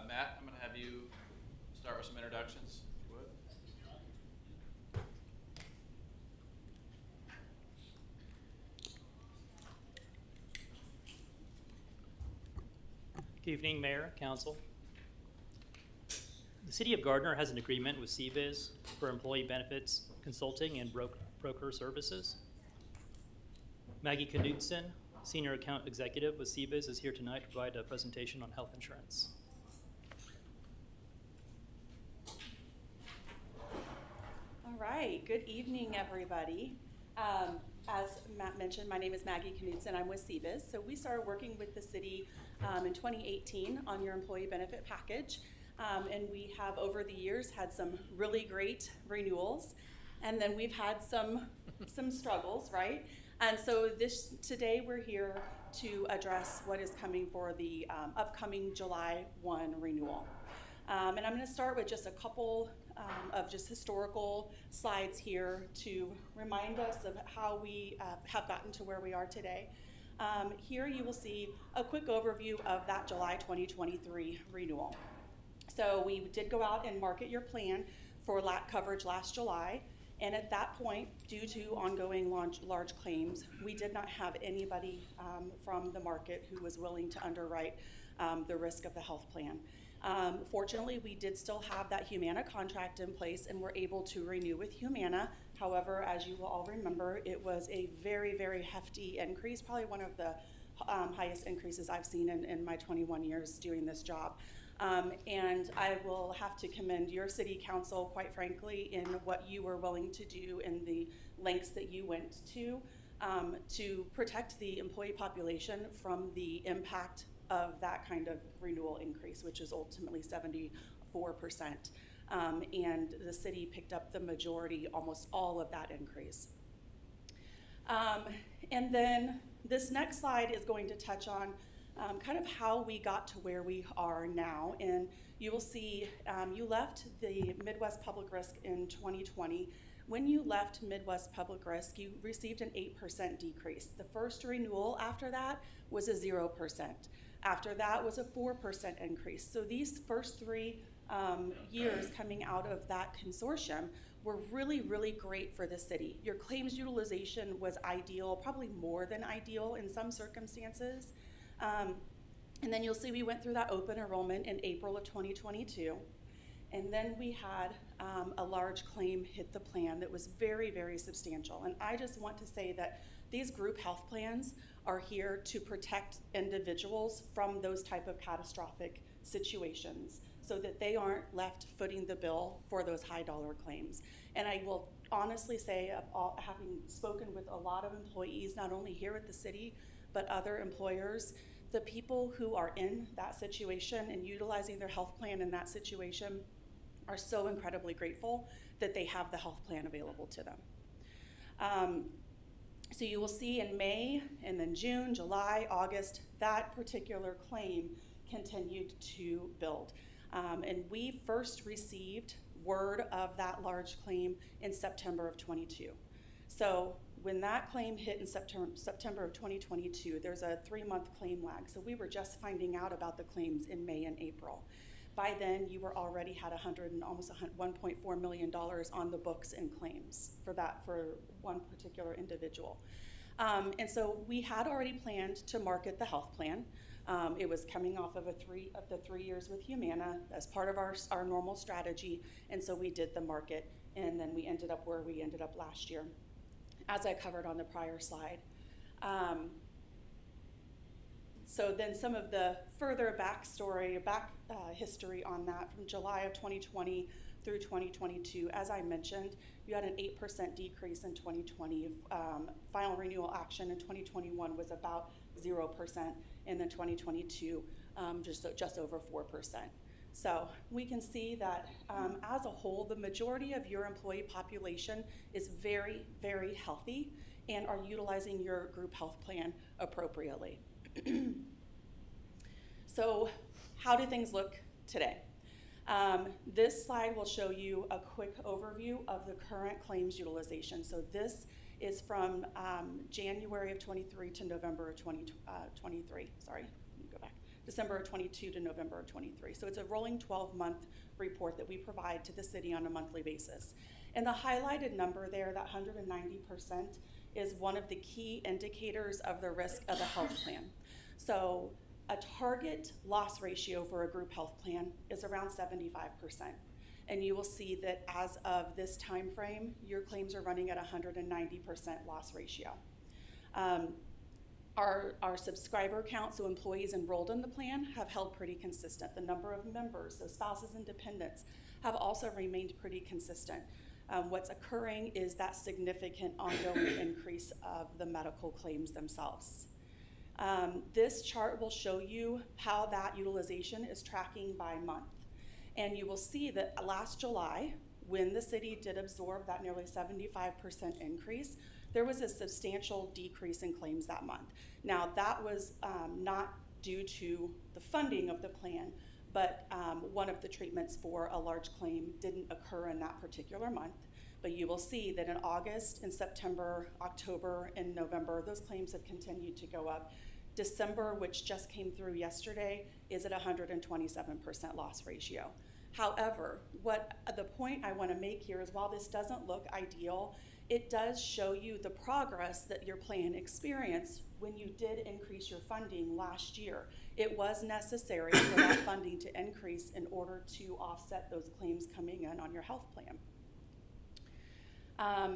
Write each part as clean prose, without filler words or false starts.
Matt, I'm going to have you start with some introductions, if you would. Good evening, Mayor, Council. The City of Gardner has an agreement with CBIZ for employee benefits consulting and broker services. Maggie Knudsen, Senior Account Executive with CBIZ, is here tonight to provide a presentation on health insurance. All right, good evening, everybody. As Matt mentioned, my name is Maggie Knudsen. I'm with CBIZ. So we started working with the city in 2018 on your employee benefit package. And we have, over the years, had some really great renewals. And then we've had some struggles, right? And so today we're here to address what is coming for the upcoming July 1 renewal. And I'm going to start with just a couple of just historical slides here to remind us of how we have gotten to where we are today. Here you will see a quick overview of that July 2023 renewal. So we did go out and market your plan for coverage last July. And at that point, due to ongoing large claims, we did not have anybody from the market who was willing to underwrite the risk of the health plan. Fortunately, we did still have that Humana contract in place and were able to renew with Humana. However, as you will all remember, it was a very, very hefty increase, probably one of the highest increases I've seen in my 21 years doing this job. And I will have to commend your city council, quite frankly, in what you were willing to do and the lengths that you went to protect the employee population from the impact of that kind of renewal increase, which is ultimately 74%. And the city picked up the majority, almost all of that increase. And then this next slide is going to touch on kind of how we got to where we are now. And you will see you left the Midwest Public Risk in 2020. When you left Midwest Public Risk, you received an 8% decrease. The first renewal after that was a 0%. After that was a 4% increase. So these first 3 years coming out of that consortium were really, really great for the city. Your claims utilization was ideal, probably more than ideal in some circumstances. And then you'll see we went through that open enrollment in April of 2022. And then we had a large claim hit the plan that was very, very substantial. And I just want to say that these group health plans are here to protect individuals from those type of catastrophic situations so that they aren't left footing the bill for those high dollar claims. And I will honestly say, having spoken with a lot of employees, not only here at the city, but other employers, the people who are in that situation and utilizing their health plan in that situation are so incredibly grateful that they have the health plan available to them. So you will see in May and then June, July, August, that particular claim continued to build. And we first received word of that large claim in September of 22. So when that claim hit in September of 2022, there's a 3-month claim lag. So we were just finding out about the claims in May and April. By then, you were already had almost $1.4 million on the books in claims for one particular individual. And so we had already planned to market the health plan. It was coming off of the 3 years with Humana as part of our normal strategy. And so we did the market, and then we ended up where we ended up last year, as I covered on the prior slide. So then some of the further history on that from July of 2020 through 2022, as I mentioned, you had an 8% decrease in 2020. Final renewal action in 2021 was about 0%, and then 2022 just over 4%. So we can see that as a whole, the majority of your employee population is very, very healthy and are utilizing your group health plan appropriately. So how do things look today? This slide will show you a quick overview of the current claims utilization. So this is from January of 23 to November of 2023, go back, December of 22 to November of 23. So it's a rolling 12-month report that we provide to the city on a monthly basis. And the highlighted number there, that 190%, is one of the key indicators of the risk of a health plan. So a target loss ratio for a group health plan is around 75%. And you will see that as of this time frame, your claims are running at 190% loss ratio. Our subscriber count, so employees enrolled in the plan, have held pretty consistent. The number of members, so spouses and dependents, have also remained pretty consistent. What's occurring is that significant ongoing increase of the medical claims themselves. This chart will show you how that utilization is tracking by month. And you will see that last July, when the city did absorb that nearly 75% increase, there was a substantial decrease in claims that month. Now, that was not due to the funding of the plan, but one of the treatments for a large claim didn't occur in that particular month. But you will see that in August, in September, October, and November, those claims have continued to go up. December, which just came through yesterday, is at 127% loss ratio. However, the point I want to make here is while this doesn't look ideal, it does show you the progress that your plan experienced when you did increase your funding last year. It was necessary for that funding to increase in order to offset those claims coming in on your health plan.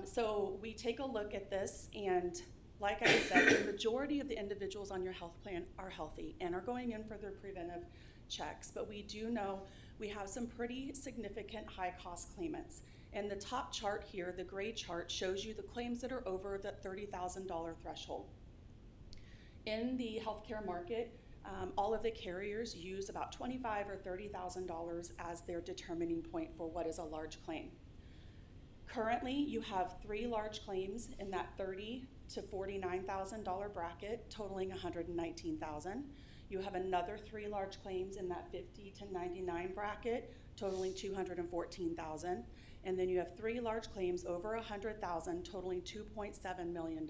So we take a look at this, and like I said, the majority of the individuals on your health plan are healthy and are going in for their preventive checks, but we do know we have some pretty significant high-cost claimants. And the top chart here, the gray chart, shows you the claims that are over the $30,000 threshold. In the healthcare market, all of the carriers use about $25,000 or $30,000 as their determining point for what is a large claim. Currently, you have 3 large claims in that $30,000 to $49,000 bracket, totaling $119,000. You have another 3 large claims in that $50,000 to $99,000 bracket, totaling $214,000. And then you have 3 large claims over $100,000, totaling $2.7 million.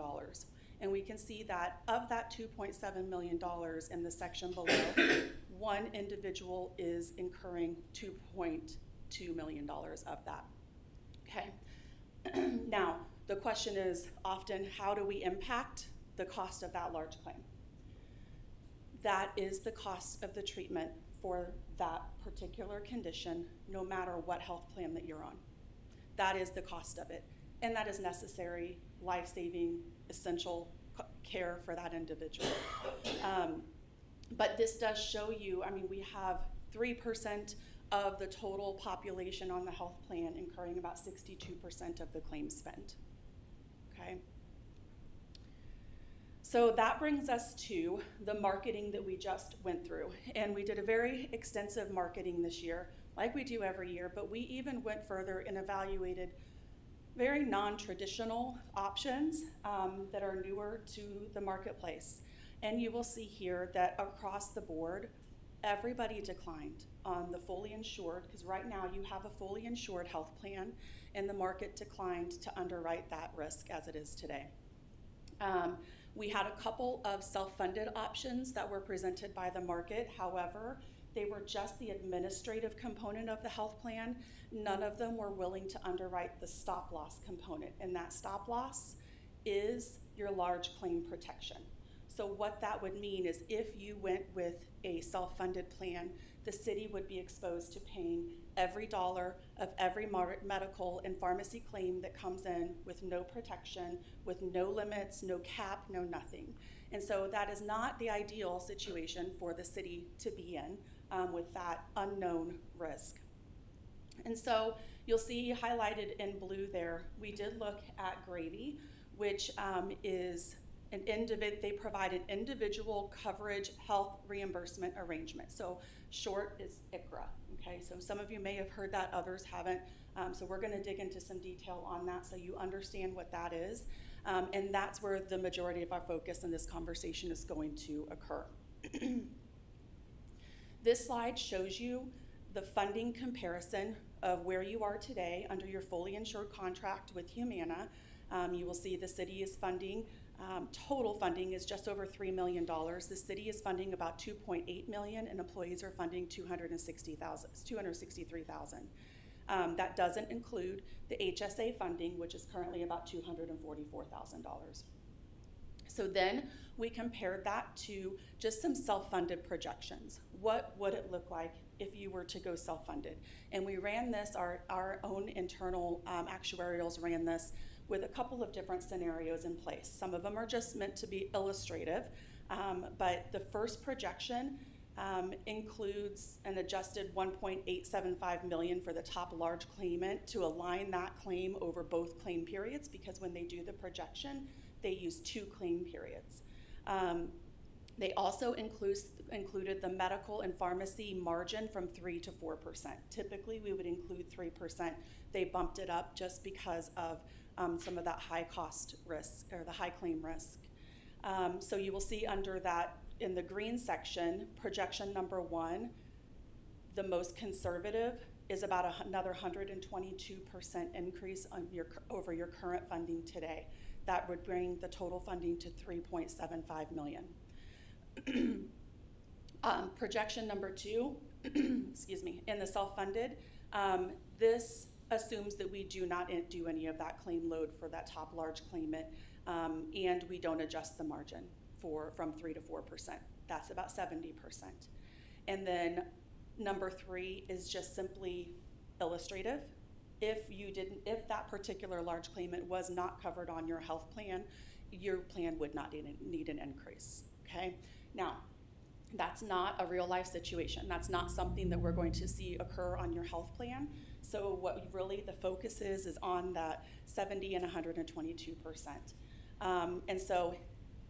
And we can see that of that $2.7 million in the section below, one individual is incurring $2.2 million of that. Okay. Now, the question is often, how do we impact the cost of that large claim? That is the cost of the treatment for that particular condition, no matter what health plan that you're on. That is the cost of it. And that is necessary, life-saving, essential care for that individual. But this does show you, I mean, we have 3% of the total population on the health plan incurring about 62% of the claim spend. Okay. So that brings us to the marketing that we just went through. And we did a very extensive marketing this year, like we do every year, but we even went further and evaluated very non-traditional options that are newer to the marketplace. And you will see here that across the board, everybody declined on the fully insured, because right now you have a fully insured health plan, and the market declined to underwrite that risk as it is today. We had a couple of self-funded options that were presented by the market. However, they were just the administrative component of the health plan. None of them were willing to underwrite the stop loss component, and that stop loss is your large claim protection. So what that would mean is if you went with a self-funded plan, the city would be exposed to paying every dollar of every medical and pharmacy claim that comes in with no protection, with no limits, no cap, no nothing. And so that is not the ideal situation for the city to be in with that unknown risk. And so you'll see highlighted in blue there, we did look at Gravy, which is they provide an individual coverage health reimbursement arrangement. So short is ICRA, okay? So some of you may have heard that, others haven't. So we're gonna dig into some detail on that so you understand what that is. And that's where the majority of our focus in this conversation is going to occur. This slide shows you the funding comparison of where you are today under your fully insured contract with Humana You will see the city is funding, total funding is just over $3 million. The city is funding about $2.8 million, and employees are funding $263,000. That doesn't include the HSA funding, which is currently about $244,000. So then we compared that to just some self-funded projections. What would it look like if you were to go self-funded? And we ran this, our own internal actuarials ran this with a couple of different scenarios in place. Some of them are just meant to be illustrative, but the first projection includes an adjusted $1.875 million for the top large claimant to align that claim over both claim periods, because when they do the projection, they use 2 claim periods. They also included the medical and pharmacy margin from 3 to 4%. Typically, we would include 3%. They bumped it up just because of some of that high cost risk, or the high claim risk. So you will see under that, in the green section, projection number 1, the most conservative is about another 122% increase on over your current funding today. That would bring the total funding to $3.75 million. Projection number 2, excuse me, in the self-funded, this assumes that we do not do any of that claim load for that top large claimant, and we don't adjust the margin from 3 to 4%. That's about 70%. And then number 3 is just simply illustrative. If that particular large claimant was not covered on your health plan, your plan would not need an increase, okay? Now, that's not a real life situation. That's not something that we're going to see occur on your health plan. So what really the focus is on that 70 and 122%. And so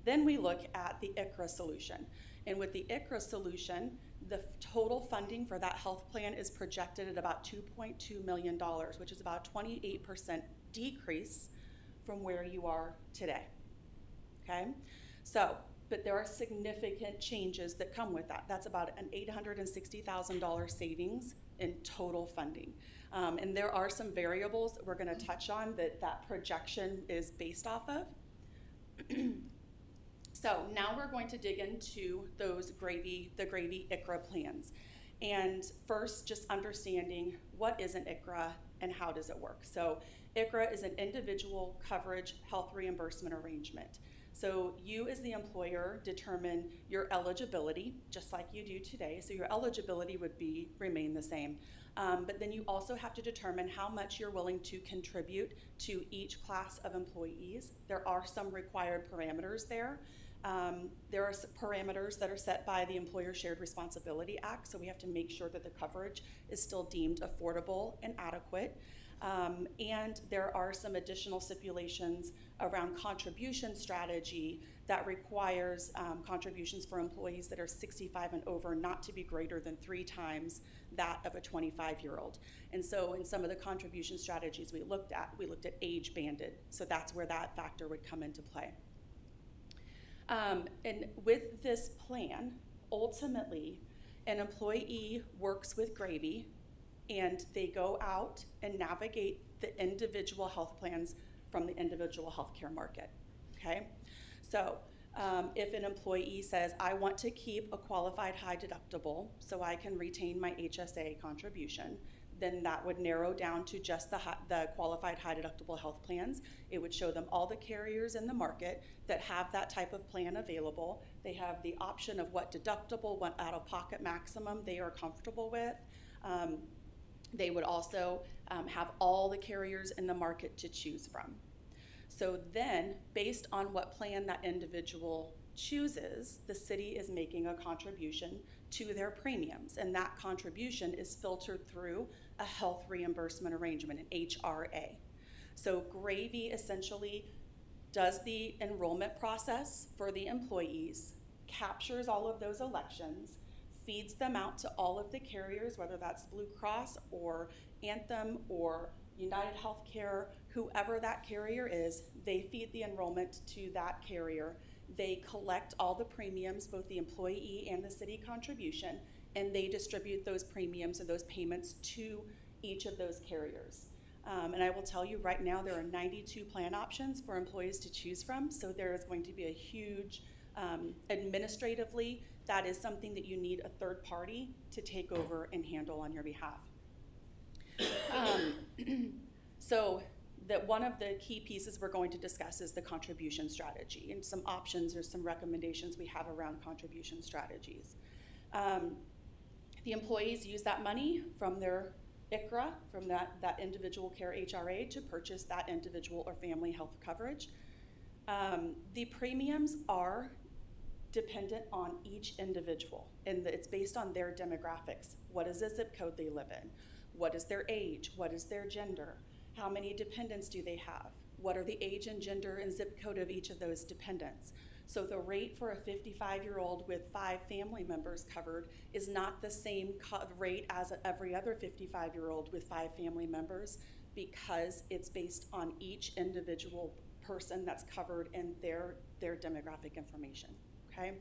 then we look at the ICRA solution. And with the ICRA solution, the total funding for that health plan is projected at about $2.2 million, which is about a 28% decrease from where you are today, okay? So, but there are significant changes that come with that. That's about an $860,000 savings in total funding. And there are some variables that we're gonna touch on that projection is based off of. So now we're going to dig into the gravy ICRA plans. And first, just understanding what is an ICRA and how does it work. So ICRA is an individual coverage health reimbursement arrangement. So you as the employer determine your eligibility, just like you do today. So your eligibility would remain the same. But then you also have to determine how much you're willing to contribute to each class of employees. There are some required parameters there. There are parameters that are set by the Employer Shared Responsibility Act, so we have to make sure that the coverage is still deemed affordable and adequate. And there are some additional stipulations around contribution strategy that requires contributions for employees that are 65 and over not to be greater than 3 times that of a 25-year-old. And so in some of the contribution strategies we looked at age banded, so that's where that factor would come into play. And with this plan, ultimately, an employee works with Gravy, and they go out and navigate the individual health plans from the individual healthcare market, okay? So if an employee says, I want to keep a qualified high deductible so I can retain my HSA contribution, then that would narrow down to just the qualified high deductible health plans. It would show them all the carriers in the market that have that type of plan available. They have the option of what deductible, what out-of-pocket maximum they are comfortable with. They would also have all the carriers in the market to choose from. So then, based on what plan that individual chooses, the city is making a contribution to their premiums, and that contribution is filtered through a health reimbursement arrangement, an HRA. So Gravy essentially does the enrollment process for the employees, captures all of those elections, feeds them out to all of the carriers, whether that's Blue Cross or Anthem or United Healthcare, whoever that carrier is, they feed the enrollment to that carrier. They collect all the premiums, both the employee and the city contribution, and they distribute those premiums and those payments to each of those carriers. And I will tell you right now, there are 92 plan options for employees to choose from. So there is going to be a huge, administratively, that is something that you need a third party to take over and handle on your behalf. So that one of the key pieces we're going to discuss is the contribution strategy and some options or some recommendations we have around contribution strategies. The employees use that money from their ICRA, from that individual care HRA, to purchase that individual or family health coverage. The premiums are dependent on each individual, and it's based on their demographics. What is the zip code they live in? What is their age? What is their gender? How many dependents do they have? What are the age and gender and zip code of each of those dependents? So the rate for a 55-year-old with 5 family members covered is not the same rate as every other 55-year-old with 5 family members, because it's based on each individual person that's covered and their demographic information, okay?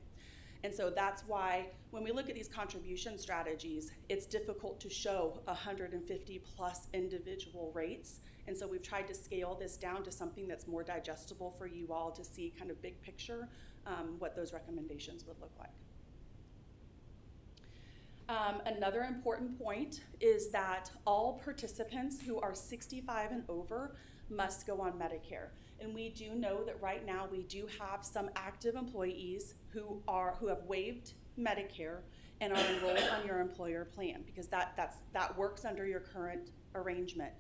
And so that's why when we look at these contribution strategies, it's difficult to show 150 plus individual rates. And so we've tried to scale this down to something that's more digestible for you all to see kind of big picture what those recommendations would look like. Another important point is that all participants who are 65 and over must go on Medicare. And we do know that right now we do have some active employees who have waived Medicare and are enrolled on your employer plan, because that works under your current arrangement.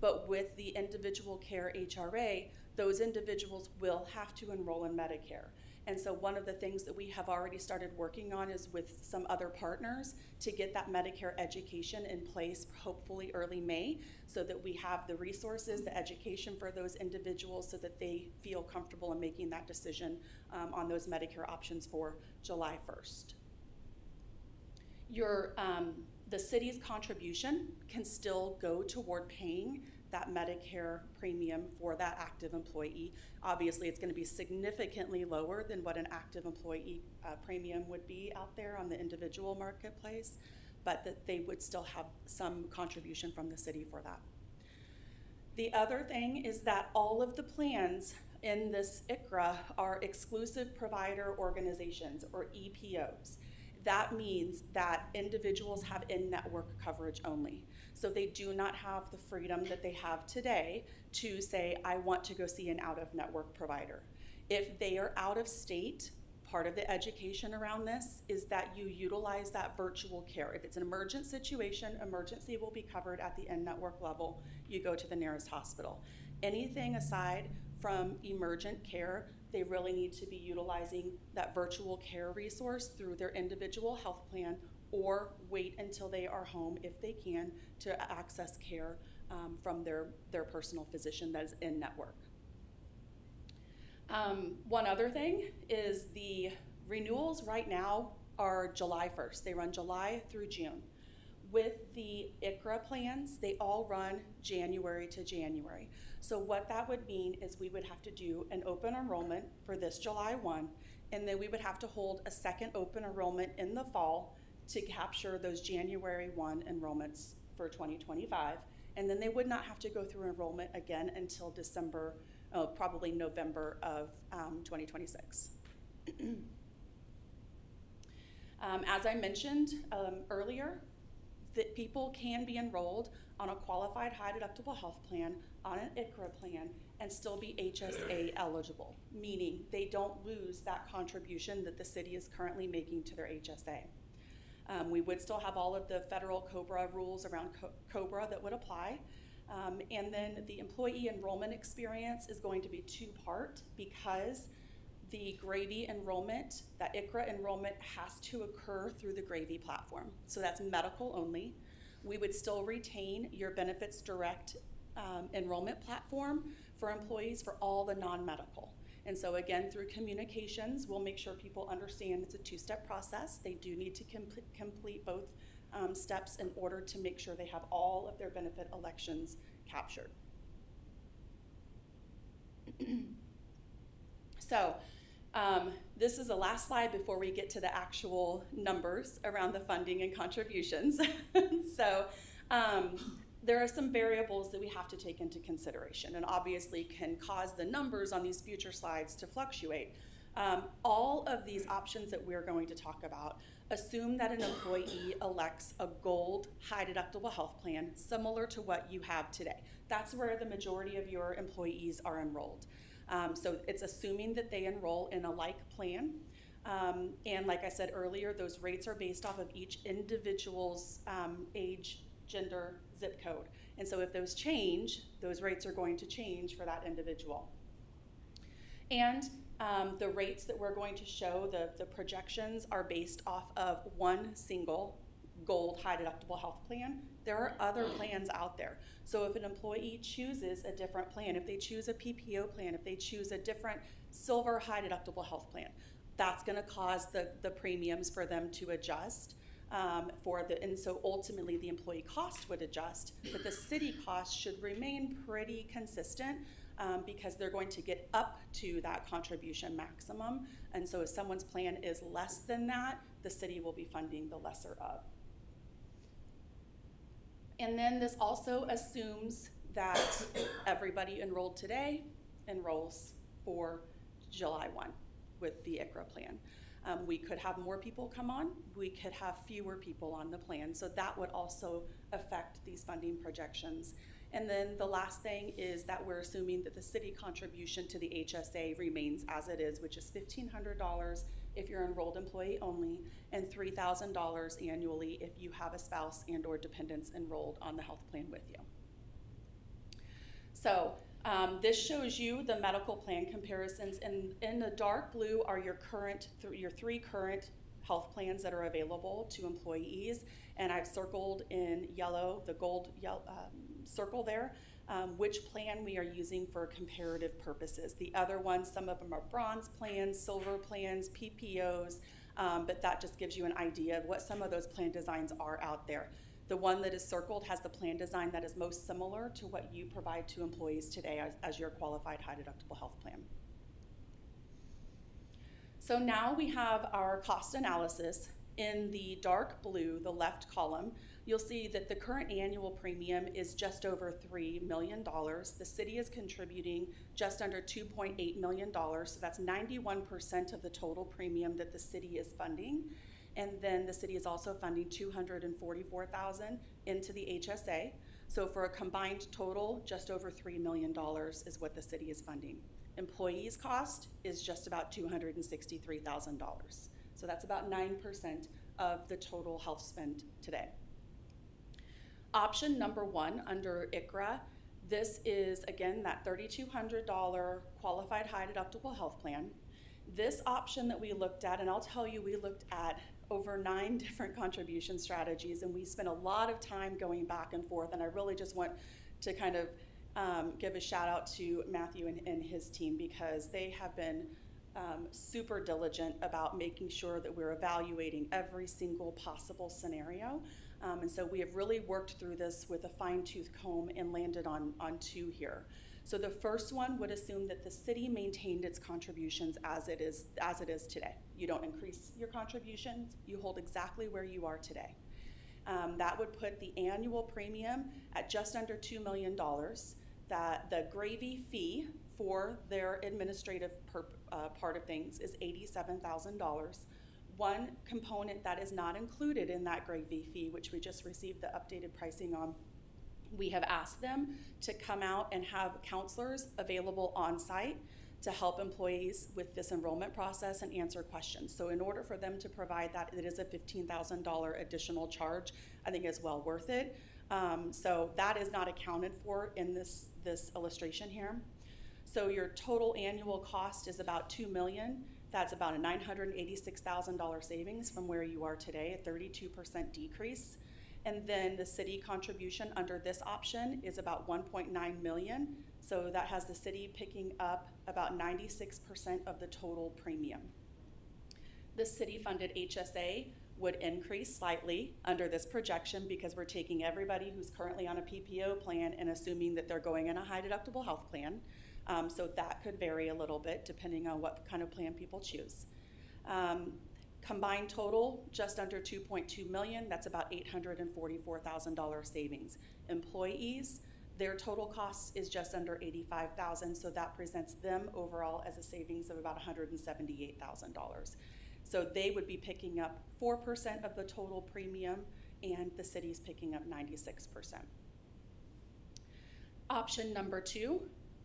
But with the individual care HRA, those individuals will have to enroll in Medicare. And so one of the things that we have already started working on is with some other partners to get that Medicare education in place, hopefully early May, so that we have the resources, the education for those individuals so that they feel comfortable in making that decision on those Medicare options for July 1st. The city's contribution can still go toward paying that Medicare premium for that active employee. Obviously, it's going to be significantly lower than what an active employee premium would be out there on the individual marketplace, but that they would still have some contribution from the city for that. The other thing is that all of the plans in this ICRA are exclusive provider organizations, or EPOs. That means that individuals have in-network coverage only. So they do not have the freedom that they have today to say, I want to go see an out-of-network provider. If they are out of state, part of the education around this is that you utilize that virtual care. If it's an emergent situation, emergency will be covered at the in-network level. You go to the nearest hospital. Anything aside from emergent care, they really need to be utilizing that virtual care resource through their individual health plan, or wait until they are home, if they can, to access care from their personal physician that is in network. One other thing is the renewals right now are July 1st. They run July through June. With the ICRA plans, they all run January to January. So what that would mean is we would have to do an open enrollment for this July 1, and then we would have to hold a second open enrollment in the fall to capture those January 1 enrollments for 2025. And then they would not have to go through enrollment again until December, probably November of 2026. As I mentioned earlier, that people can be enrolled on a qualified high deductible health plan, on an ICRA plan, and still be HSA eligible, meaning they don't lose that contribution that the city is currently making to their HSA. We would still have all of the federal COBRA rules around COBRA that would apply. And then the employee enrollment experience is going to be 2-part, because the Gravy enrollment, that ICRA enrollment, has to occur through the Gravy platform. So that's medical only. We would still retain your Benefits Direct enrollment platform for employees for all the non-medical. And so again, through communications, we'll make sure people understand it's a 2-step process. They do need to complete both steps in order to make sure they have all of their benefit elections captured. So this is the last slide before we get to the actual numbers around the funding and contributions. So there are some variables that we have to take into consideration and obviously can cause the numbers on these future slides to fluctuate. All of these options that we're going to talk about assume that an employee elects a gold high deductible health plan similar to what you have today. That's where the majority of your employees are enrolled. So it's assuming that they enroll in a like plan. And like I said earlier, those rates are based off of each individual's age, gender, zip code. And so if those change, those rates are going to change for that individual. And the rates that we're going to show, the projections, are based off of one single gold high deductible health plan. There are other plans out there. So if an employee chooses a different plan, if they choose a PPO plan, if they choose a different silver high deductible health plan, that's going to cause the premiums for them to adjust. And so ultimately the employee cost would adjust, but the city cost should remain pretty consistent because they're going to get up to that contribution maximum. And so if someone's plan is less than that, the city will be funding the lesser of. And then this also assumes that everybody enrolled today enrolls for July 1 with the ICHRA plan. We could have more people come on, we could have fewer people on the plan, so that would also affect these funding projections. And then the last thing is that we're assuming that the city contribution to the HSA remains as it is, which is $1,500 if you're enrolled employee only, and $3,000 annually if you have a spouse and or dependents enrolled on the health plan with you. So this shows you the medical plan comparisons, and in the dark blue are your three current health plans that are available to employees, and I've circled in yellow, the gold circle there, which plan we are using for comparative purposes. The other ones, some of them are bronze plans, silver plans, PPOs, but that just gives you an idea of what some of those plan designs are out there. The one that is circled has the plan design that is most similar to what you provide to employees today as your qualified high deductible health plan. So now we have our cost analysis. In the dark blue, the left column, you'll see that the current annual premium is just over $3 million. The city is contributing just under $2.8 million, so that's 91% of the total premium that the city is funding. And then the city is also funding $244,000 into the HSA. So for a combined total, just over $3 million is what the city is funding. Employees' cost is just about $263,000. So that's about 9% of the total health spend today. Option number one under ICHRA, this is again that $3,200 qualified high deductible health plan. This option that we looked at, and I'll tell you, we looked at over 9 different contribution strategies, and we spent a lot of time going back and forth, and I really just want to kind of give a shout out to Matthew and his team, because they have been super diligent about making sure that we're evaluating every single possible scenario. And so we have really worked through this with a fine-tooth comb and landed on 2 here. So the first one would assume that the city maintained its contributions as it is today. You don't increase your contributions, you hold exactly where you are today. That would put the annual premium at just under $2 million. That the gravy fee for their administrative part of things is $87,000. One component that is not included in that gravy fee, which we just received the updated pricing on, we have asked them to come out and have counselors available on site to help employees with this enrollment process and answer questions. So in order for them to provide that, it is a $15,000 additional charge. I think it's well worth it. So that is not accounted for in this illustration here. So your total annual cost is about $2 million. That's about a $986,000 savings from where you are today, a 32% decrease. And then the city contribution under this option is about $1.9 million. So that has the city picking up about 96% of the total premium. The city-funded HSA would increase slightly under this projection because we're taking everybody who's currently on a PPO plan and assuming that they're going in a high deductible health plan. So that could vary a little bit depending on what kind of plan people choose. Combined total, just under 2.2 million. That's about $844,000 savings. Employees, their total cost is just under $85,000, so that presents them overall as a savings of about $178,000. So they would be picking up 4% of the total premium, and the city's picking up 96%. Option number 2,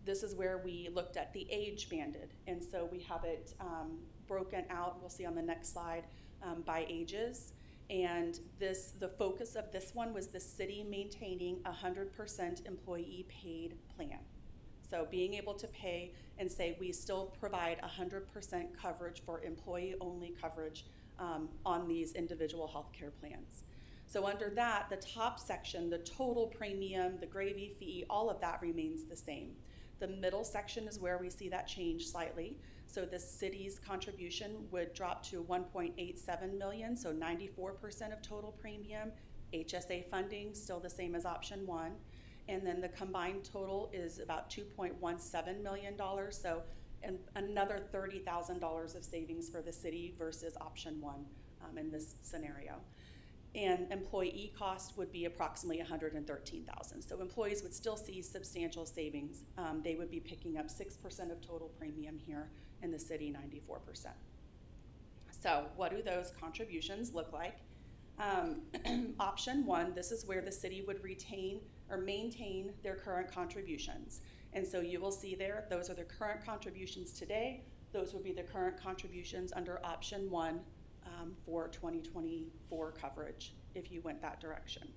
this is where we looked at the age banded, and so we have it broken out, we'll see on the next slide, by ages. And the focus of this one was the city maintaining 100% employee paid plan. So being able to pay and say we still provide 100% coverage for employee-only coverage on these individual healthcare plans. So under that, the top section, the total premium, the gravy fee, all of that remains the same. The middle section is where we see that change slightly. So the city's contribution would drop to 1.87 million, so 94% of total premium. HSA funding, still the same as option 1. And then the combined total is about $2.17 million, so another $30,000 of savings for the city versus option 1 in this scenario. And employee cost would be approximately $113,000. So employees would still see substantial savings. They would be picking up 6% of total premium here, in the city 94%. So what do those contributions look like? Option 1, this is where the city would retain or maintain their current contributions. And so you will see there, those are the current contributions today. Those would be the current contributions under option 1 for 2024 coverage if you went that direction.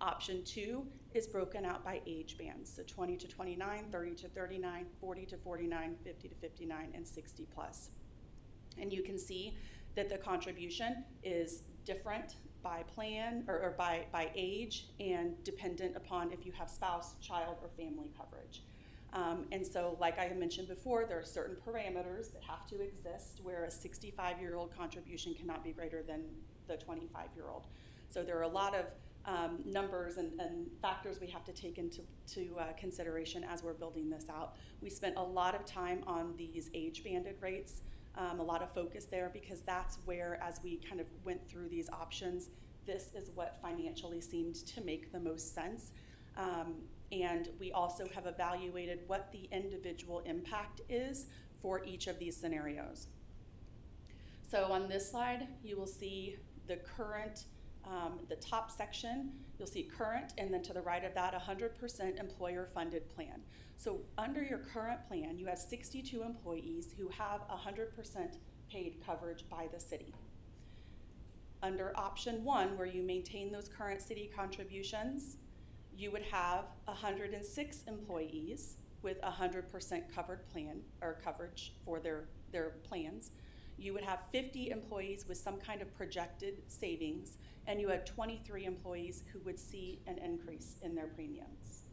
Option 2 is broken out by age bands, so 20 to 29, 30 to 39, 40 to 49, 50 to 59, and 60 plus. And you can see that the contribution is different by plan or by age and dependent upon if you have spouse, child, or family coverage. And so, like I had mentioned before, there are certain parameters that have to exist where a 65-year-old contribution cannot be greater than the 25-year-old. So there are a lot of numbers and factors we have to take into consideration as we're building this out. We spent a lot of time on these age-banded rates, a lot of focus there, because that's where, as we kind of went through these options, this is what financially seemed to make the most sense. And we also have evaluated what the individual impact is for each of these scenarios. So on this slide, you will see the current, the top section, you'll see current, and then to the right of that, 100% employer-funded plan. So under your current plan, you have 62 employees who have 100% paid coverage by the city. Under option 1, where you maintain those current city contributions, you would have 106 employees with 100% covered plan or coverage for their plans. You would have 50 employees with some kind of projected savings, and you had 23 employees who would see an increase in their premiums.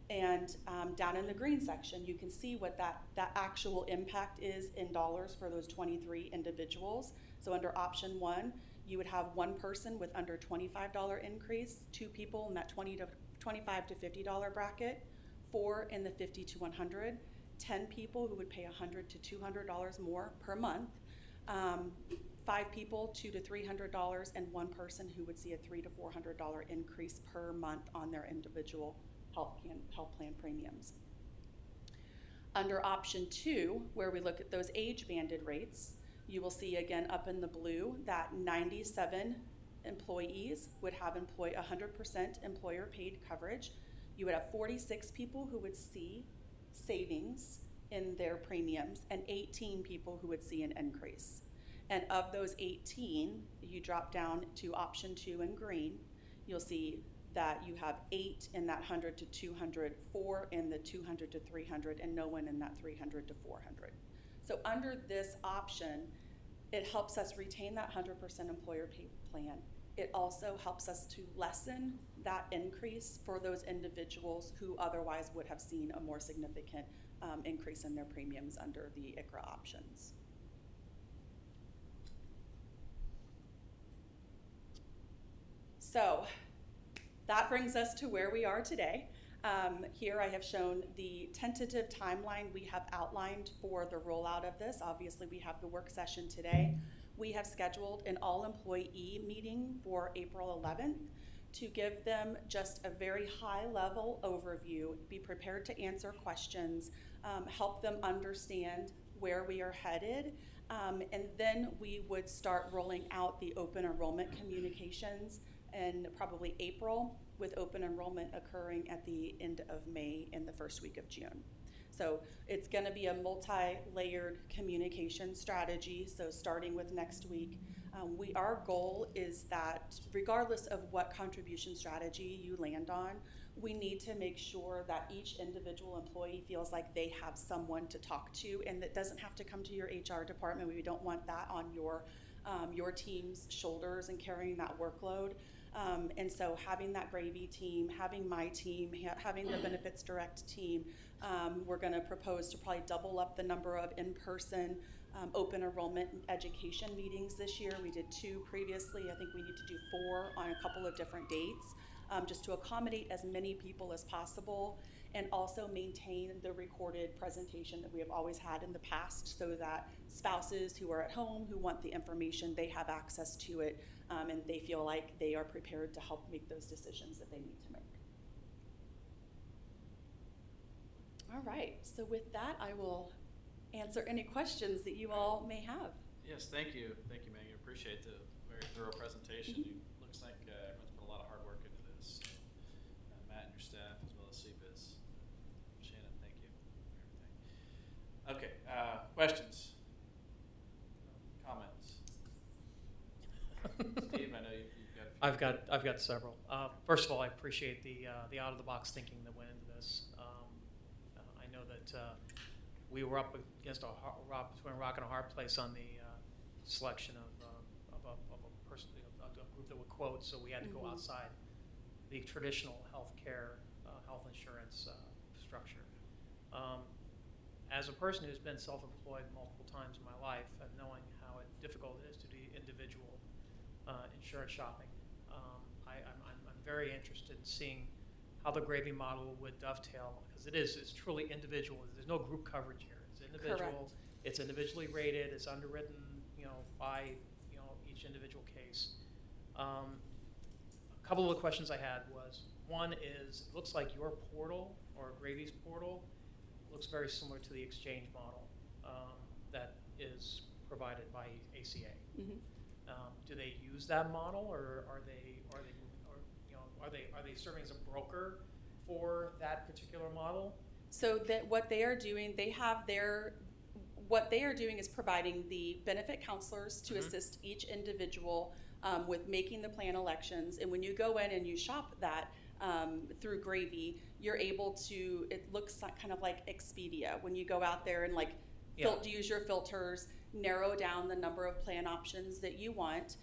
And down in the green section, you can see what that actual impact is in dollars for those 23 individuals. So under option 1, you would have one person with under $25 increase, 2 people in that $25 to $50 bracket, 4 in the $50 to $100, 10 people who would pay $100 to $200 more per month, 5 people $200 to $300, and 1 person who would see a $300 to $400 increase per month on their individual health plan premiums. Under option 2, where we look at those age banded rates, you will see again up in the blue that 97 employees would have 100% employer paid coverage. You would have 46 people who would see savings in their premiums and 18 people who would see an increase. And of those 18, you drop down to option 2 in green, you'll see that you have 8 in that 100 to 200, 4 in the 200 to 300, and no one in that 300 to 400. So under this option, it helps us retain that 100% employer paid plan. It also helps us to lessen that increase for those individuals who otherwise would have seen a more significant increase in their premiums under the ICHRA options. So that brings us to where we are today. Here I have shown the tentative timeline we have outlined for the rollout of this. Obviously, we have the work session today. we have scheduled an all-employee meeting for April 11th to give them just a very high-level overview, be prepared to answer questions, help them understand where we are headed, and then we would start rolling out the open enrollment communications in probably April, with open enrollment occurring at the end of May and the first week of June. So it's going to be a multi-layered communication strategy. So starting with next week, our goal is that regardless of what contribution strategy you land on, we need to make sure that each individual employee feels like they have someone to talk to, and that doesn't have to come to your HR department. We don't want that on your team's shoulders and carrying that workload. And so having that gravy team, having my team, having the benefits direct team, we're going to propose to probably double up the number of in-person open enrollment education meetings this year. We did 2 previously. I think we need to do 4 on a couple of different dates, just to accommodate as many people as possible, and also maintain the recorded presentation that we have always had in the past, so that spouses who are at home, who want the information, they have access to it, and they feel like they are prepared to help make those decisions that they need to make. All right, so with that, I will answer any questions that you all may have. Yes, thank you. Thank you, Maggie. Appreciate the very thorough presentation. Mm-hmm. Looks like everyone's put a lot of hard work into this. So, Matt and your staff, as well as CBIZ. Shannon, thank you for everything. Okay, questions? Comments? Steve, I know you've got a few. I've got several. First of all, I appreciate the out of the box thinking that went into this. I know that we were up against between a rock and a hard place on the selection of a person, a group that would quote. So we had to go outside the traditional healthcare, health insurance structure. As a person who's been self-employed multiple times in my life, and knowing how difficult it is to do individual insurance shopping, I'm very interested in seeing how the gravy model would dovetail, because it's truly individual. There's no group coverage here. It's individual. Correct. It's individually rated. It's underwritten, by each individual case. A couple of the questions I had was, one is, it looks like your portal, or Gravy's portal, looks very similar to the exchange model that is provided by ACA. Mm-hmm. Do they use that model, or are they serving as a broker for that particular model? So that what they are doing, what they are doing is providing the benefit counselors to assist each individual with making the plan elections. And when you go in and you shop that through Gravy, you're able to, it looks kind of like Expedia. When you go out there and use your filters, narrow down the number of plan options that you want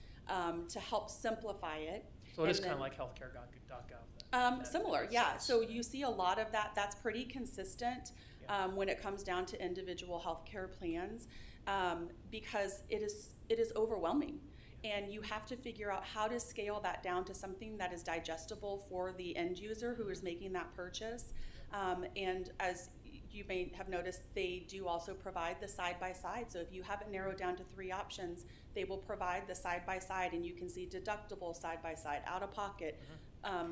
to help simplify it. So it is kind of like healthcare.gov. Similar, yeah. So you see a lot of that. That's pretty consistent when it comes down to individual healthcare plans, because it is overwhelming, and you have to figure out how to scale that down to something that is digestible for the end user who is making that purchase. And as you may have noticed, they do also provide the side-by-side. So if you have it narrowed down to 3 options, they will provide the side-by-side, and you can see deductible side-by-side, out-of-pocket,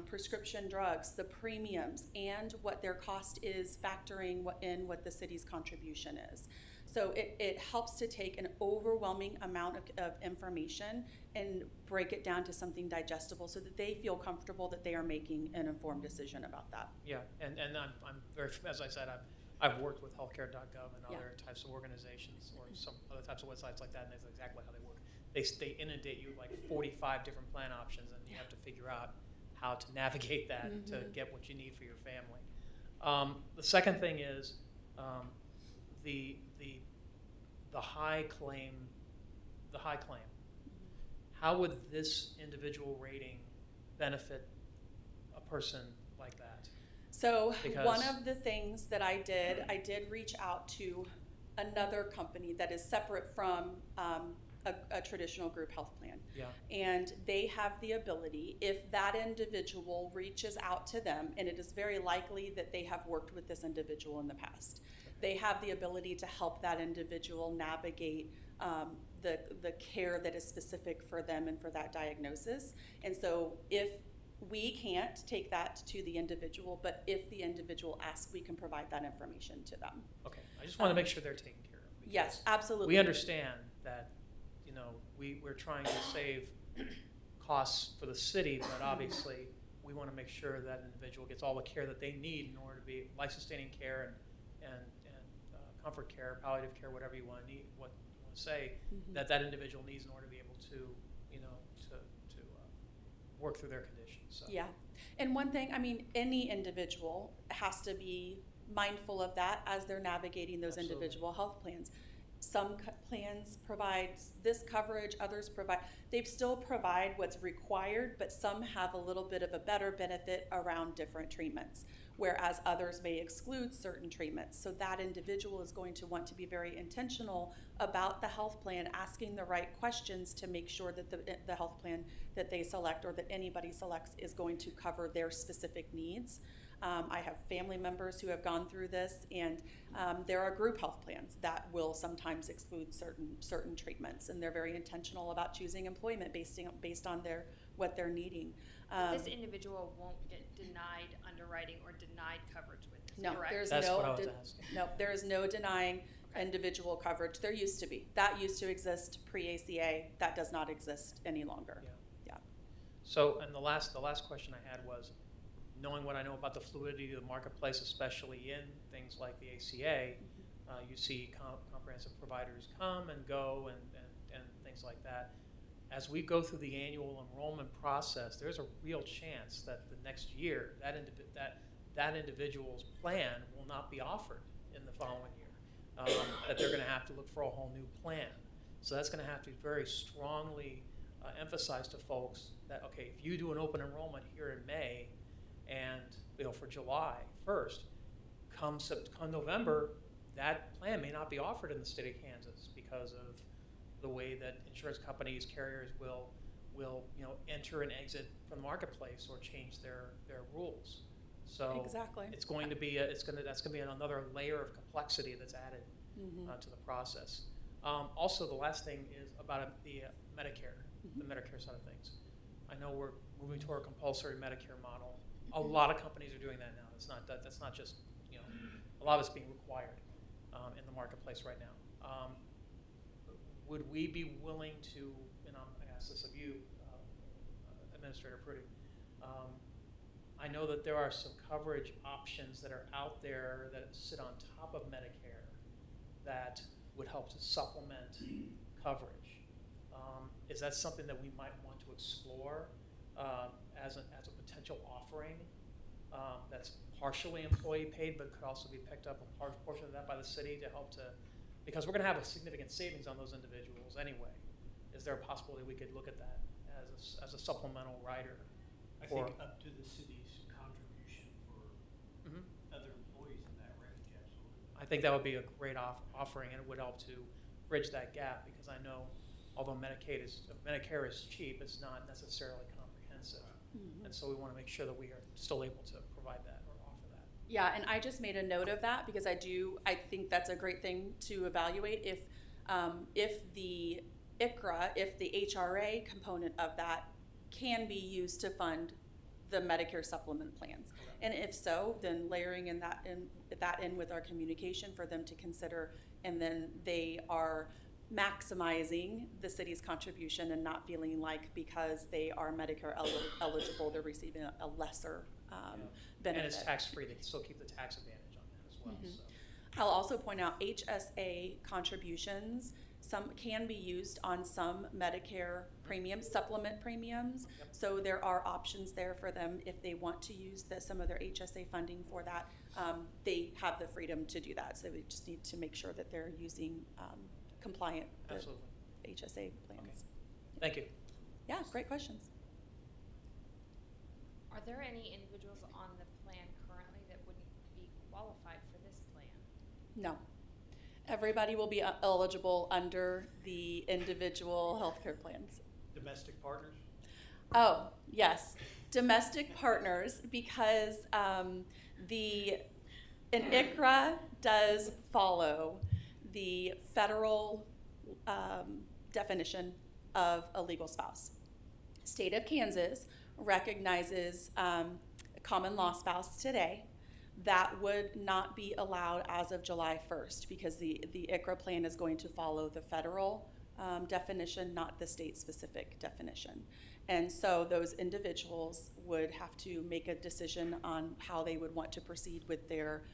prescription drugs, the premiums, and what their cost is, factoring in what the city's contribution is. So it helps to take an overwhelming amount of information and break it down to something digestible, so that they feel comfortable that they are making an informed decision about that. Yeah, and I'm very, as I said, I've worked with healthcare.gov and other types of organizations, or some other types of websites like that, and that's exactly how they work. They inundate you with like 45 different plan options, and you have to figure out how to navigate that to get what you need for your family. The second thing is the high claim. The high claim. How would this individual rating benefit a person like that? So one of the things that I did reach out to another company that is separate from a traditional group health plan. Yeah. And they have the ability, if that individual reaches out to them, and it is very likely that they have worked with this individual in the past, they have the ability to help that individual navigate the care that is specific for them and for that diagnosis. And so if we can't take that to the individual, but if the individual asks, we can provide that information to them. Okay, I just want to make sure they're taken care of. Yes, absolutely. We understand that, we're trying to save costs for the city, but obviously we want to make sure that individual gets all the care that they need in order to be life-sustaining care and comfort care, palliative care, whatever you want to need, what you want to say, that individual needs in order to be able to, to work through their conditions. So. Yeah, and one thing, I mean, any individual has to be mindful of that as they're navigating those Absolutely. individual health plans. Some plans provide this coverage, others provide, they still provide what's required, but some have a little bit of a better benefit around different treatments, whereas others may exclude certain treatments. So that individual is going to want to be very intentional about the health plan, asking the right questions to make sure that the health plan that they select or that anybody selects is going to cover their specific needs. I have family members who have gone through this, and there are group health plans that will sometimes exclude certain treatments, and they're very intentional about choosing employment based on what they're needing. This individual won't get denied underwriting or denied coverage with this, No, correct? That's what I was asking. No, there is no denying individual coverage. There used to be. That used to exist pre-ACA. That does not exist any longer. Yeah. So, and the last question I had was, knowing what I know about the fluidity of the marketplace, especially in things like the ACA, you see comprehensive providers come and go and things like that. As we go through the annual enrollment process, there's a real chance that the next year that individual's plan will not be offered in the following year, that they're going to have to look for a whole new plan. So that's going to have to be very strongly emphasized to folks that, okay, if you do an open enrollment here in May, and for July 1st, come November, that plan may not be offered in the state of Kansas because of the way that insurance companies, carriers will enter and exit from the marketplace or change their rules. So Exactly. it's going to be that's going to be another layer of complexity that's added to the process. Also, the last thing is about the Medicare, the Medicare side of things. I know we're moving toward a compulsory Medicare model. A lot of companies are doing that now. That's not just a lot of it's being required in the marketplace right now. Would we be willing to? And I ask this of you, Administrator Prudy. I know that there are some coverage options that are out there that sit on top of Medicare that would help to supplement coverage. Is that something that we might want to explore as a potential offering that's partially employee paid, but could also be picked up a portion of that by the city to help because we're going to have a significant savings on those individuals anyway. Is there a possibility we could look at that as a supplemental rider? I think up to the city's contribution for other employees in that range, absolutely. I think that would be a great offering, and it would help to bridge that gap, because I know although Medicare is cheap, it's not necessarily comprehensive. And so we want to make sure that we are still able to provide that or offer that. Yeah, and I just made a note of that because I think that's a great thing to evaluate if the ICRA, if the HRA component of that can be used to fund the Medicare supplement plans. And if so, then layering that in with our communication for them to consider, and then they are maximizing the city's contribution and not feeling like because they are Medicare eligible, they're receiving a lesser benefit. And it's tax-free. They can still keep the tax advantage on that as well. So. I'll also point out HSA contributions, some can be used on some Medicare premiums, supplement premiums. Yep. So there are options there for them if they want to use some of their HSA funding for that. They have the freedom to do that. So we just need to make sure that they're using compliant Absolutely. HSA plans. Okay. Thank you. Yeah, great questions. Are there any individuals on the plan currently that wouldn't be qualified for this plan? No. Everybody will be eligible under the individual healthcare plans. Domestic partners? Oh, yes. Domestic partners, because an ICRA does follow the federal definition of a legal spouse. State of Kansas recognizes common law spouse today. That would not be allowed as of July 1st because the ICRA plan is going to follow the federal definition, not the state-specific definition. And so those individuals would have to make a decision on how they would want to proceed with their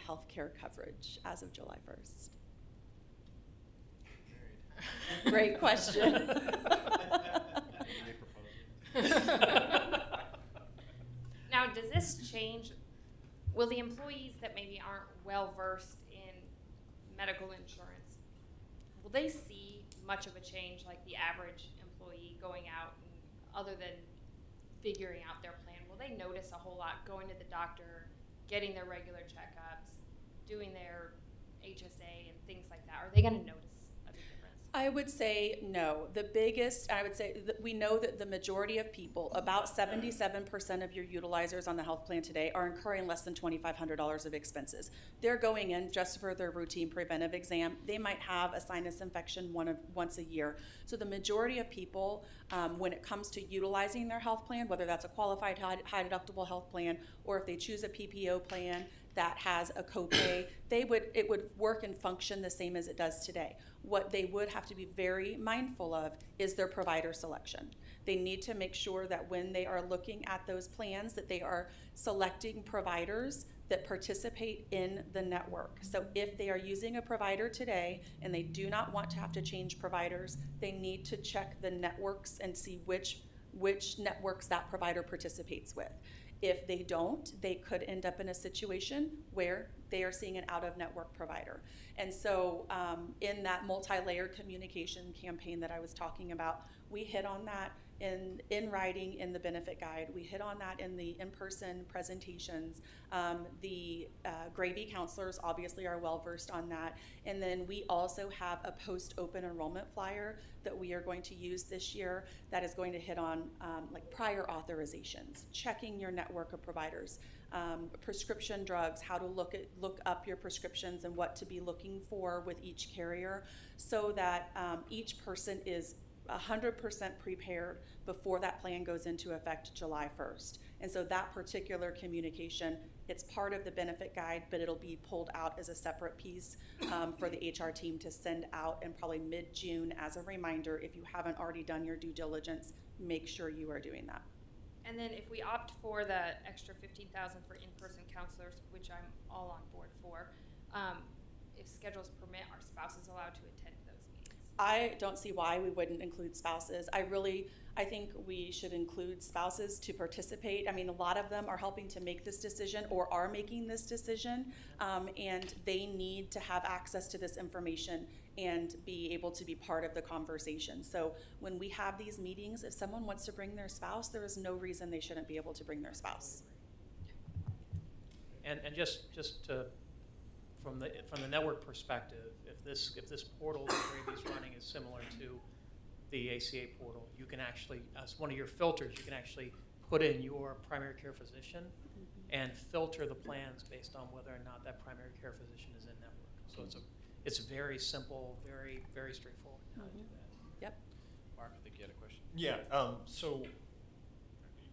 health care coverage as of July 1st. Great question. Now, does this change, will the employees that maybe aren't well-versed in medical insurance, will they see much of a change like the average employee going out and other than figuring out their plan? Will they notice a whole lot going to the doctor, getting their regular checkups, doing their HSA and things like that? Are they going to notice a big difference? I would say no. I would say that we know that the majority of people, about 77% of your utilizers on the health plan today, are incurring less than $2,500 of expenses. They're going in just for their routine preventive exam. They might have a sinus infection once a year. So the majority of people, when it comes to utilizing their health plan, whether that's a qualified high deductible health plan or if they choose a PPO plan that has a copay, it would work and function the same as it does today. What they would have to be very mindful of is their provider selection. They need to make sure that when they are looking at those plans that they are selecting providers that participate in the network. So if they are using a provider today and they do not want to have to change providers, they need to check the networks and see which networks that provider participates with. If they don't, they could end up in a situation where they are seeing an out-of-network provider. And so in that multi-layered communication campaign that I was talking about, we hit on that in writing in the benefit guide. We hit on that in the in-person presentations. The Gravy counselors obviously are well-versed on that. And then we also have a post-open enrollment flyer that we are going to use this year that is going to hit on like prior authorizations, checking your network of providers, prescription drugs, how to look up your prescriptions and what to be looking for with each carrier so that each person is 100% prepared before that plan goes into effect July 1st. And so that particular communication, it's part of the benefit guide, but it'll be pulled out as a separate piece for the HR team to send out in probably mid-June as a reminder. If you haven't already done your due diligence, make sure you are doing that. And then if we opt for the extra $15,000 for in-person counselors, which I'm all on board for, if schedules permit, are spouses allowed to attend those meetings? I don't see why we wouldn't include spouses. I think we should include spouses to participate. I mean, a lot of them are helping to make this decision or are making this decision, and they need to have access to this information and be able to be part of the conversation. So when we have these meetings, if someone wants to bring their spouse, there is no reason they shouldn't be able to bring their spouse. And just to, from the network perspective, if this portal that Gravy's running is similar to the ACA portal, you can actually, as one of your filters, you can actually put in your primary care physician and filter the plans based on whether or not that primary care physician is in network. So it's very simple, very, very straightforward how to do that. Yep. Mark, I think you had a question. Yeah, so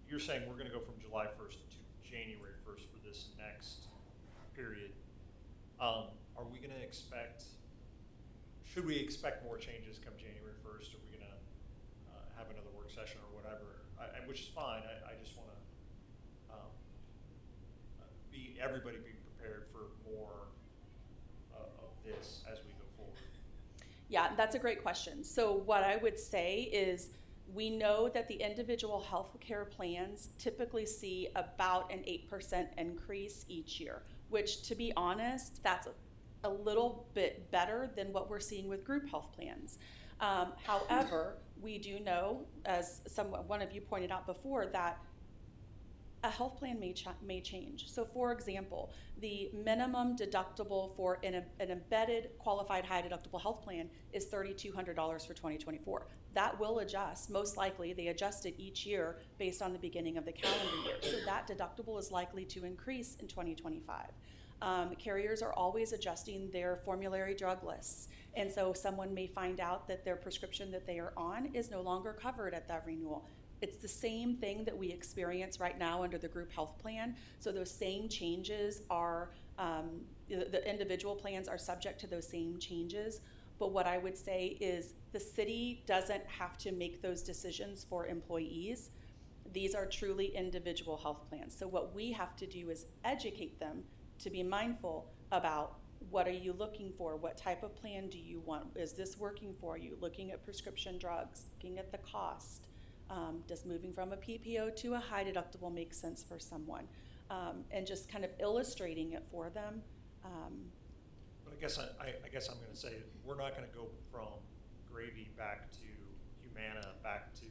you're saying we're gonna go from July 1st to January 1st for this next period. Are we gonna should we expect more changes come January 1st? Are we gonna have another work session or whatever? Which is fine, I just wanna everybody be prepared for more of this as we go forward. Yeah, that's a great question. So what I would say is we know that the individual health care plans typically see about an 8% increase each year, which, to be honest, that's a little bit better than what we're seeing with group health plans. However, we do know, as one of you pointed out before, that a health plan may change. So for example, the minimum deductible for an embedded qualified high deductible health plan is $3,200 for 2024. That will adjust. Most likely they adjust it each year based on the beginning of the calendar year. So that deductible is likely to increase in 2025. Carriers are always adjusting their formulary drug lists. And so someone may find out that their prescription that they are on is no longer covered at that renewal. It's the same thing that we experience right now under the group health plan. So those same changes are, the individual plans are subject to those same changes. But what I would say is the city doesn't have to make those decisions for employees. These are truly individual health plans. So what we have to do is educate them to be mindful about what are you looking for? What type of plan do you want? Is this working for you? Looking at prescription drugs, looking at the cost. Does moving from a PPO to a high deductible make sense for someone? And just kind of illustrating it for them. But I guess I'm going to say we're not going to go from Gravy back to Humana back to.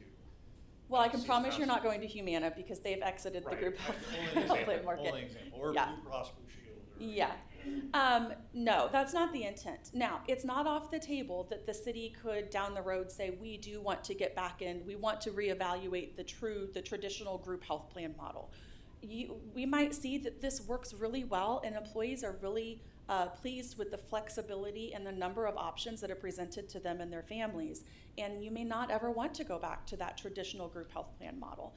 Well, I can promise you're not going to Humana because they've exited the group health plan market. Only example. Or Yeah. Blue Cross Blue Shield. Or, Yeah. No, that's not the intent. Now, it's not off the table that the city could down the road say, we do want to get back in, we want to reevaluate the traditional group health plan model. We might see that this works really well and employees are really pleased with the flexibility and the number of options that are presented to them and their families. And you may not ever want to go back to that traditional group health plan model.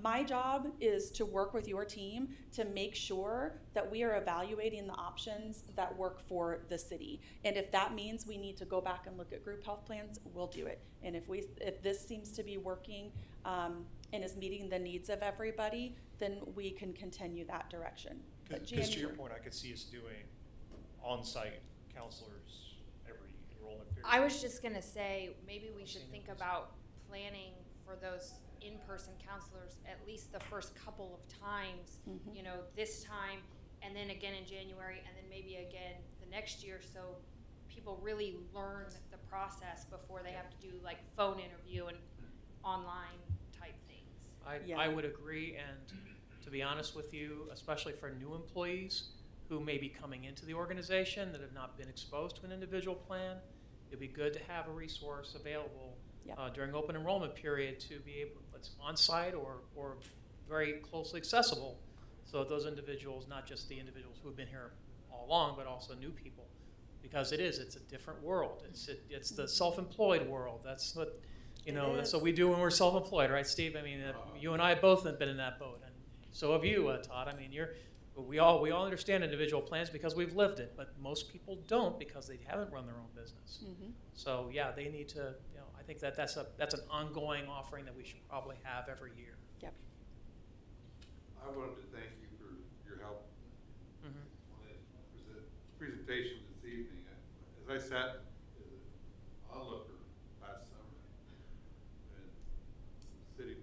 My job is to work with your team to make sure that we are evaluating the options that work for the city. And if that means we need to go back and look at group health plans, we'll do it. And if this seems to be working and is meeting the needs of everybody, then we can continue that direction. Because to your point, I could see us doing on-site counselors every enrollment period. I was just gonna say, maybe we should think about planning for those in-person counselors at least the first couple of times, Mhm. you know, this time, and then again in January, and then maybe again the next year, so people really learn the process before they have to do like phone interview and online type things. I would agree, and to be honest with you, especially for new employees who may be coming into the organization that have not been exposed to an individual plan, it'd be good to have a resource available during open enrollment period to be able, it's on-site or very closely accessible, so that those individuals, not just the individuals who have been here all along, but also new people, because it's a different world. It's the self-employed world. That's what, that's what we do when we're self-employed, right, Steve? I mean, you and I both have been in that boat, and so have you, Todd. I mean, we all understand individual plans because we've lived it, but most people don't because they haven't run their own business. Mhm. So yeah, they need to. I think that's an ongoing offering that we should probably have every year. Yep. I wanted to thank you for your help Mm-hmm. on this presentation this evening. As I sat as an onlooker last summer, and the city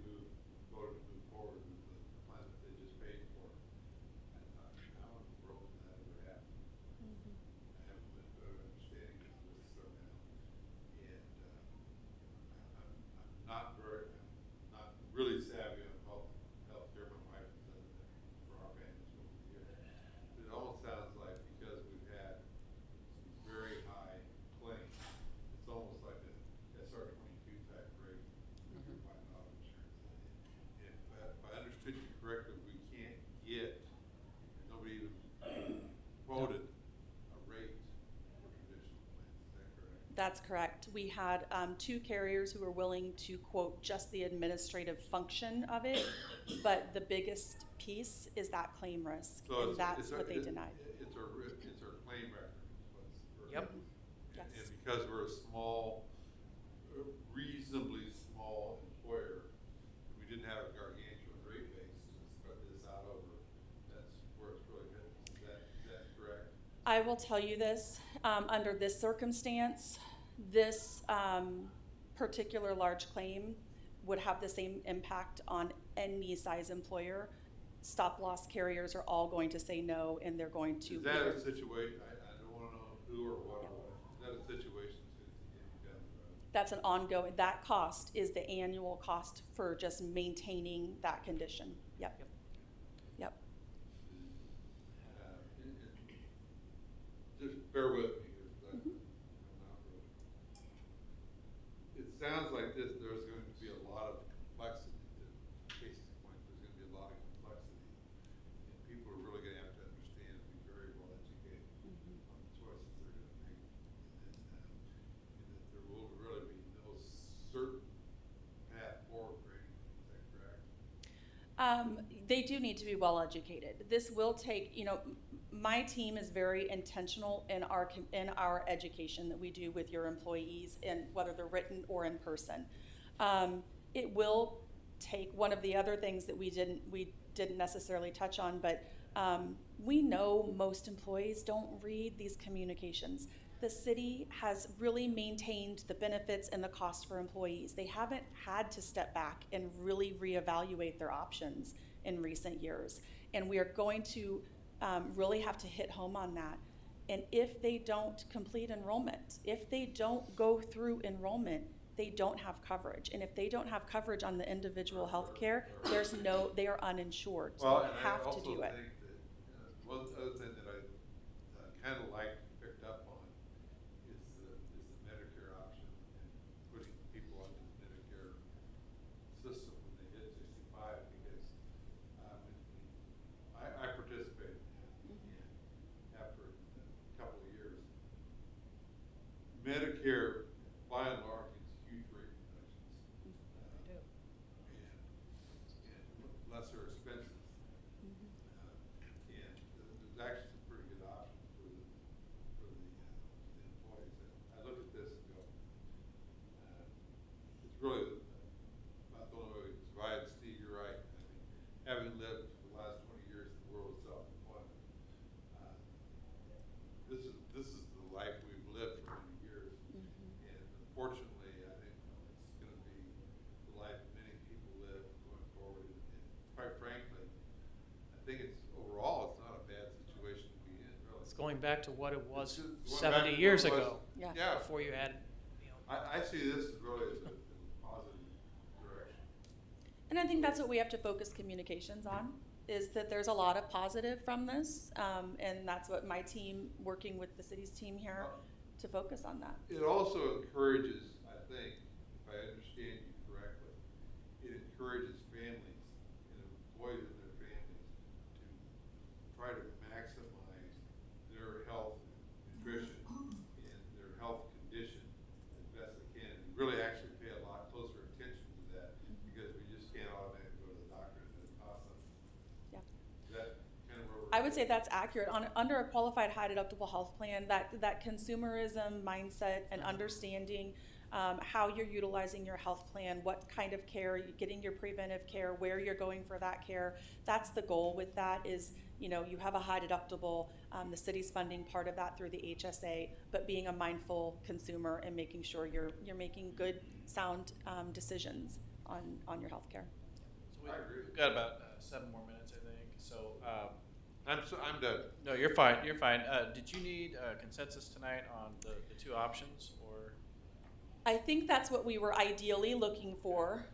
voted to move forward with the plan that they just paid for, I thought, how in the world did that ever happen? Mhm. I haven't been better understanding of this so now. And I'm not really savvy on healthcare. My wife has done that for our families over the years. It almost sounds like because we've had some very high claims, it's almost like a SR-22 type rate for buying auto insurance. If I understood you correctly, we can't get, nobody even quoted a rate for traditional plans. Is that correct? That's correct. We had 2 carriers who were willing to quote just the administrative function of it, but the biggest piece is that claim risk, So and that's what they denied. It's our claim record is what's. Yep. Yes. And because we're a small, reasonably small employer, we didn't have a gargantuan rate base to spread this out over, that's where it's really good. Is that correct? I will tell you this, under this circumstance, this particular large claim would have the same impact on any size employer. Stop-loss carriers are all going to say no, and they're going to. Is that a situation, I don't wanna know who or what, is that a situation that's gonna continue down the road? That's an ongoing, that cost is the annual cost for just maintaining that condition. Yep. Yep. Just bear with me, because I'm not really. It sounds like there's going to be a lot of complexity to Casey's point, there's going to be a lot of complexity. And people are really going to have to understand and be very They do need to be well educated. This will take, my team is very intentional in our education that we do with your employees, and whether they're written or in person. It will take one of the other things that we didn't necessarily touch on, but we know most employees don't read these communications. The city has really maintained the benefits and the cost for employees. They haven't had to step back and really reevaluate their options in recent years. And we are going to really have to hit home on that. And if they don't complete enrollment, if they don't go through enrollment, they don't have coverage. And if they don't have coverage on the individual health care, they are uninsured. So Well, they and have I also to do it. think that one other thing that I kind of picked up on is the Medicare option and putting people onto the Medicare system when they hit 65, because I participated in that, and after a couple of years, Medicare by and large gets huge rate reductions. And lesser expenses. And there's actually some pretty good options for the employees. And I look at this and go, it's really not the only way we can survive. Steve, you're right. I mean, having lived for the last 20 years in the world of self-employment, this is the life we've lived for many years. And unfortunately, I think it's going to be the life many people live going forward. And quite frankly, I think overall, it's not a bad situation to be in, really. It's going back to what it was It's just going back 70 to years what it ago. was. Yeah. Yeah. Before you had, I see this as really as a positive direction. And I think that's what we have to focus communications on, is that there's a lot of positive from this. And that's what my team, working with the city's team here, to focus on that. It also encourages, I think, if I understand you correctly, it encourages families and employees and their families to try to maximize their health, nutrition, and their health condition as best they can. And really actually pay a lot closer attention to that, because we just can't automatically go to the doctor and then cost something. Yeah. Is that kind of where we're I would say that's accurate. Under a qualified high deductible health plan, that consumerism mindset and understanding how you're utilizing your health plan, what kind of care, getting your preventive care, where you're going for that care, that's the goal with that is, you have a high deductible, the city's funding part of that through the HSA, but being a mindful consumer and making sure you're making good, sound decisions on your health care. So I agree. we've got about 7 more minutes, I think. So, I'm done. no, you're fine. You're fine. Did you need consensus tonight on the 2 options, or? I think that's what we were ideally looking for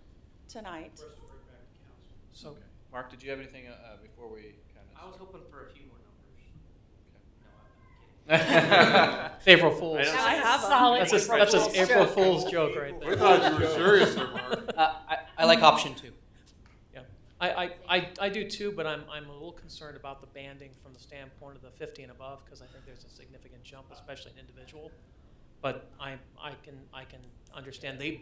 tonight. For us to bring back to council. so Okay. Mark, did you have anything before we kind of? I was hoping for a few more numbers. No, I'm kidding. Okay. it's April Fool's. I don't- I have 'em. solid That's April an Fool's April joke. Fool's joke right We there. thought you were serious there, Mark. I like option 2. Yeah, I do too, but I'm a little concerned about the banding from the standpoint of the 50 and above, because I think there's a significant jump, especially in individual. But I can understand the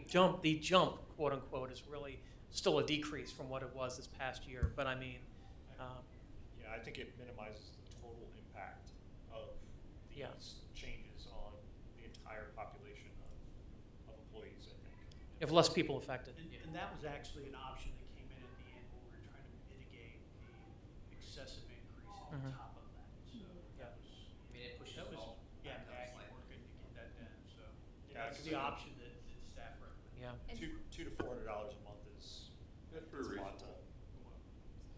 jump, quote unquote, is really still a decrease from what it was this past year. But I mean, Yeah, I think it minimizes the total impact of these Yeah. changes on the entire population of employees, I think. if less people affected. And that was actually an option that came in at the end when we were trying to mitigate the excessive increase on Mhm. top of that. So that was, I mean, it pushes that was, all yeah, back up Maggie slightly. working to get that done, so. Yeah, That's it's the option that staff recommended. Yeah, And- $200 to $400 a month is That's pretty a lot reasonable.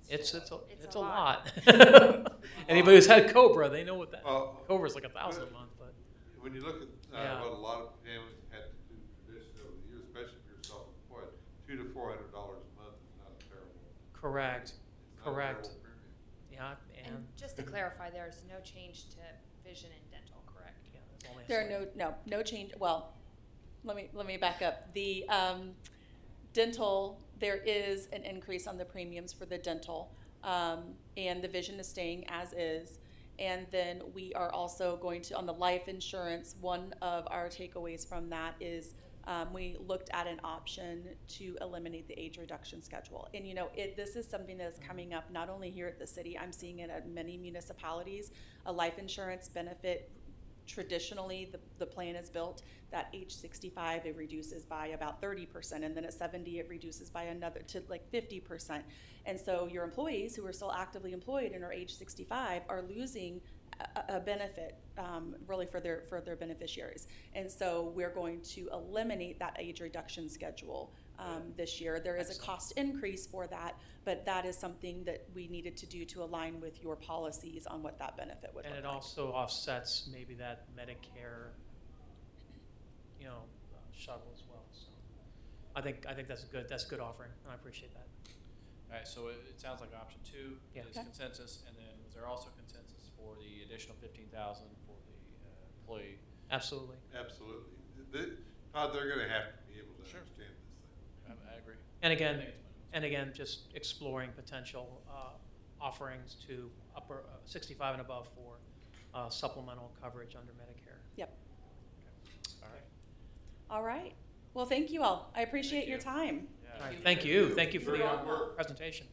it's It's a a lot. lot. Anybody who's had Cobra, they know what that. Well, Cobra's like $1,000 a month, but when you look at Yeah. what a lot of families had to do traditionally over the years, especially if you're self-employed, $200 to $400 a month is not a terrible. correct. It's not a Correct. terrible premium. Yeah, And just to clarify, there's no change to vision and dental, correct? Yeah, that's only a There are slight- no change. Well, let me back up. The dental, there is an increase on the premiums for the dental, and the vision is staying as is. And then we are also going to, on the life insurance, one of our takeaways from that is we looked at an option to eliminate the age reduction schedule. And this is something that's coming up not only here at the city, I'm seeing it at many municipalities. A life insurance benefit, traditionally the plan is built that age 65 it reduces by about 30%, and then at 70 it reduces by another to like 50%. And so your employees who are still actively employed and are age 65 are losing a benefit really for their beneficiaries. And so we're going to eliminate that age reduction schedule this year. There is a cost increase for that, but that is something that we needed to do to align with your policies on what that benefit would And look it like. also offsets maybe that Medicare, shuttle as well. So I think that's a good offering, and I appreciate that. All right, so it sounds like option 2 Yeah. is Okay. consensus, and then was there also consensus for the additional 15,000 for the employee? Absolutely. Absolutely. They're gonna have to be able to Sure. understand this thing. I agree. And I again, think it's minimal. and again, just exploring potential offerings to upper 65 and above for supplemental coverage under Medicare. Yep. All right. All right. Well, thank you all. I appreciate your you. time. Yeah. All right, thank you. Thank you for Good the hard work. presentation.